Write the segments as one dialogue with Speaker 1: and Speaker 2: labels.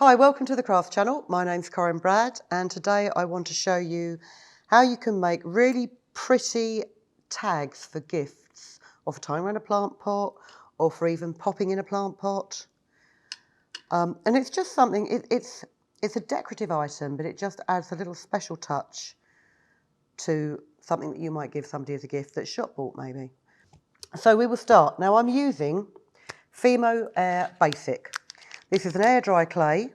Speaker 1: Hi, welcome to the Crafts channel. My name's Corinne Bradd, and today I want to show you how you can make really pretty tags for gifts, or for tying around a plant pot, or for even popping in a plant pot. And it's just something, it's a decorative item, but it just adds a little special touch to something that you might give somebody as a gift that's shop bought maybe. So we will start. Now I'm using FIMO Air Basic. This is an air dry clay.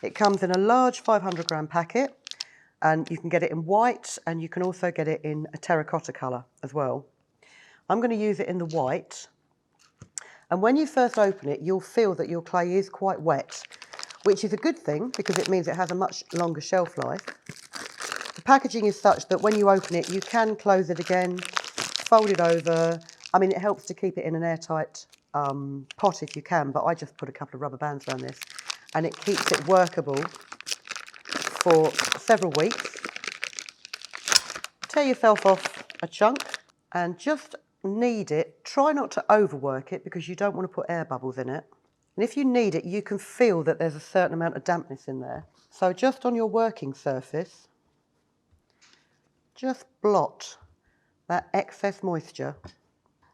Speaker 1: It comes in a large 500 gram packet, and you can get it in white, and you can also get it in a terracotta colour as well. I'm going to use it in the white, and when you first open it, you'll feel that your clay is quite wet, which is a good thing because it means it has a much longer shelf life. The packaging is such that when you open it, you can close it again, fold it over. I mean, it helps to keep it in an airtight pot if you can, but I just put a couple of rubber bands around this, and it keeps it workable for several weeks. Tear yourself off a chunk and just knead it. Try not to overwork it because you don't want to put air bubbles in it. And if you knead it, you can feel that there's a certain amount of dampness in there. So just on your working surface, just blot that excess moisture,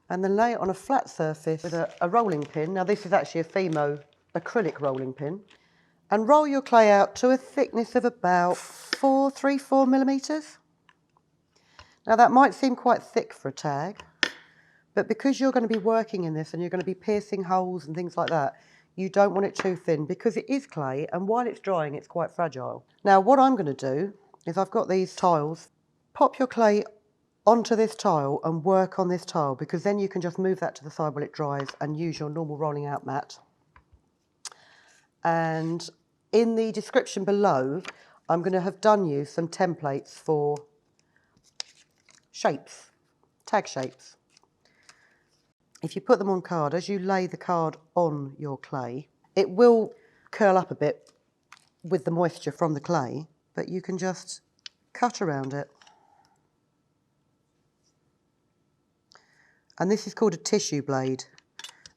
Speaker 1: and then lay it on a flat surface with a rolling pin. Now this is actually a FIMO acrylic rolling pin. And roll your clay out to a thickness of about 3-4 millimetres. Now that might seem quite thick for a tag, but because you're going to be working in this and you're going to be piercing holes and things like that, you don't want it too thin because it is clay, and while it's drying it's quite fragile. Now what I'm going to do is, I've got these tiles. Pop your clay onto this tile and work on this tile, because then you can just move that to the side while it dries and use your normal rolling out mat. And in the description below, I'm going to have done you some templates for shapes, tag shapes. If you put them on card, as you lay the card on your clay, it will curl up a bit with the moisture from the clay, but you can just cut around it. And this is called a tissue blade.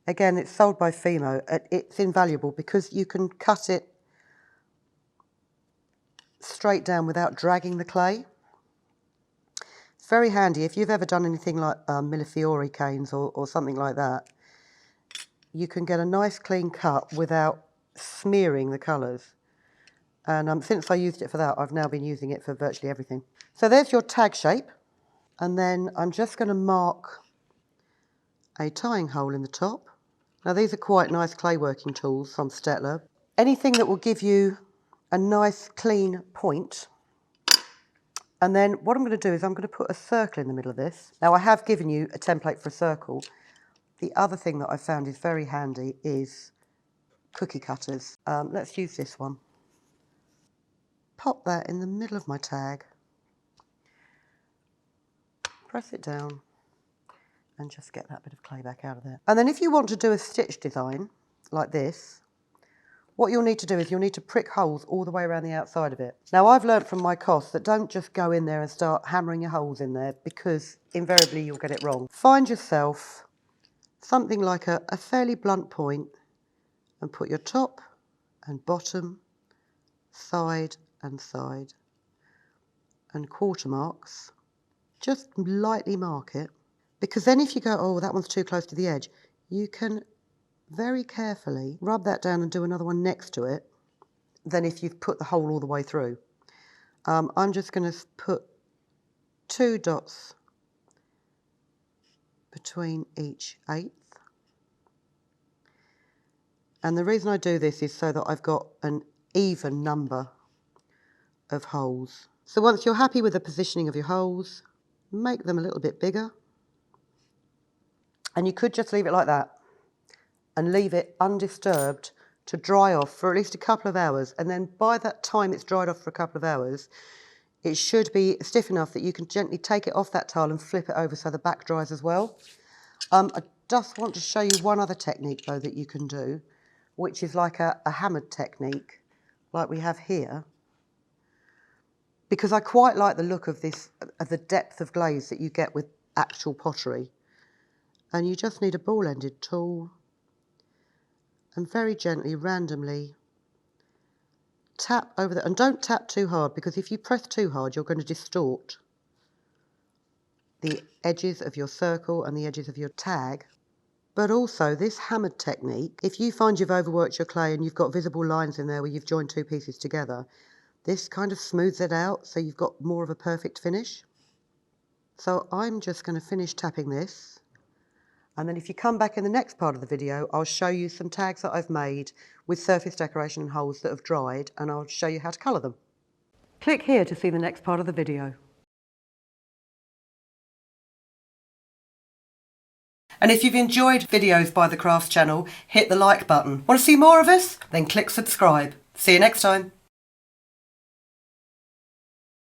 Speaker 1: Again, it's sold by FIMO. It's invaluable because you can cut it straight down without dragging the clay. It's very handy if you've ever done anything like millefiori canes or something like that. You can get a nice clean cut without smearing the colours. And since I used it for that, I've now been using it for virtually everything. So there's your tag shape. And then I'm just going to mark a tying hole in the top. Now these are quite nice clay working tools from Staedtler. Anything that will give you a nice clean point. And then what I'm going to do is I'm going to put a circle in the middle of this. Now I have given you a template for a circle. The other thing that I found is very handy is cookie cutters. Let's use this one. Pop that in the middle of my tag. Press it down and just get that bit of clay back out of there. And then if you want to do a stitch design like this, what you'll need to do is you'll need to prick holes all the way around the outside of it. Now I've learnt from my costs that don't just go in there and start hammering your holes in there, because invariably you'll get it wrong. Find yourself something like a fairly blunt point and put your top and bottom, side and side, and quarter marks. Just lightly mark it, because then if you go, oh, that one's too close to the edge, you can very carefully rub that down and do another one next to it than if you've put the hole all the way through. I'm just going to put 2 dots between each eighth. And the reason I do this is so that I've got an even number of holes. So once you're happy with the positioning of your holes, make them a little bit bigger. And you could just leave it like that and leave it undisturbed to dry off for at least a couple of hours. And then by that time it's dried off for a couple of hours, it should be stiff enough that you can gently take it off that tile and flip it over so the back dries as well. I just want to show you one other technique though that you can do, which is like a hammered technique like we have here, because I quite like the look of this, of the depth of glaze that you get with actual pottery. And you just need a ball-ended tool and very gently, randomly tap over there, and don't tap too hard, because if you press too hard, you're going to distort the edges of your circle and the edges of your tag. But also this hammered technique, if you find you've overworked your clay and you've got visible lines in there where you've joined two pieces together, this kind of smooths it out so you've got more of a perfect finish. So I'm just going to finish tapping this, and then if you come back in the next part of the video, I'll show you some tags that I've made with surface decoration and holes that have dried, and I'll show you how to colour them. Click here to see the next part of the video. And if you've enjoyed videos by the Crafts channel, hit the like button. Want to see more of us? Then click subscribe. See you next time.